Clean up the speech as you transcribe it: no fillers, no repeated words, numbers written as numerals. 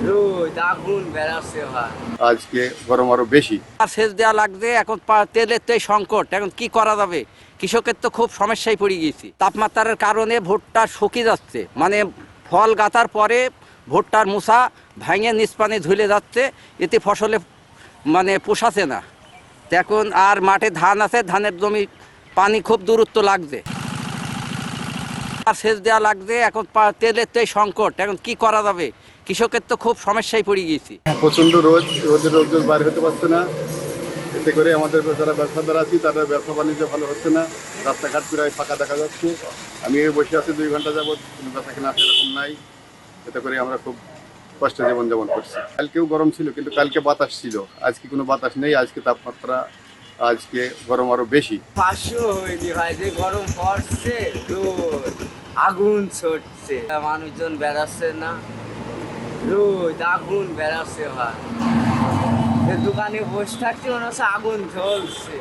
রোদ আগুন বেড়াচ্ছে ভাই। আজকে গরম আরো বেশি। আর সেচ দেওয়া লাগছে, এখন তেলের তো এই সংকট, এখন কি করা যাবে? কৃষকের তো খুব সমস্যায় পড়ে গেছি। তাপমাত্রার কারণে ভুট্টা শুকিয়ে যাচ্ছে, মানে ফল গাঁথার পরে ভুট্টার মুসা ভাঙে নিচ পানি ঝুলে যাচ্ছে, এতে ফসলে মানে পোষাচ্ছে না। তো এখন আর মাঠে ধান আছে, ধানের জমি পানি খুব দূরত্ব লাগছে, আর সেচ দেওয়া লাগছে, এখন তেলের তো এই সংকট, এখন কি করা যাবে? কৃষকের তো খুব সমস্যায় পড়ে গেছি। প্রচন্ড রোদের রোদ বাইরে হতে পারছে না। এতে করে আমাদের যারা ব্যবসাদার আছি তাদের ব্যবসা বাণিজ্য ভালো হচ্ছে না। রাস্তাঘাট প্রায় ফাঁকা দেখা যাচ্ছে। আমি বসে আছি 2 ঘন্টা যাবত, কোনো ব্যথা কিনা সেরকম নাই। এতে করে আমরা খুব কষ্টে জীবনযাপন করছি। কালকেও গরম ছিল, কিন্তু কালকে বাতাস ছিল, আজকে কোনো বাতাস নেই। আজকে তাপমাত্রা, আজকে গরম আরো বেশি। 500 হয়নি ভাই, যে গরম পড়ছে, রোদ আগুন ছড়ছে, মানুষজন বেড়াচ্ছে না, রোদ আগুন বেড়াচ্ছে ভাই। দোকানে বসে থাকছি, মনে হচ্ছে আগুন জ্বলছে।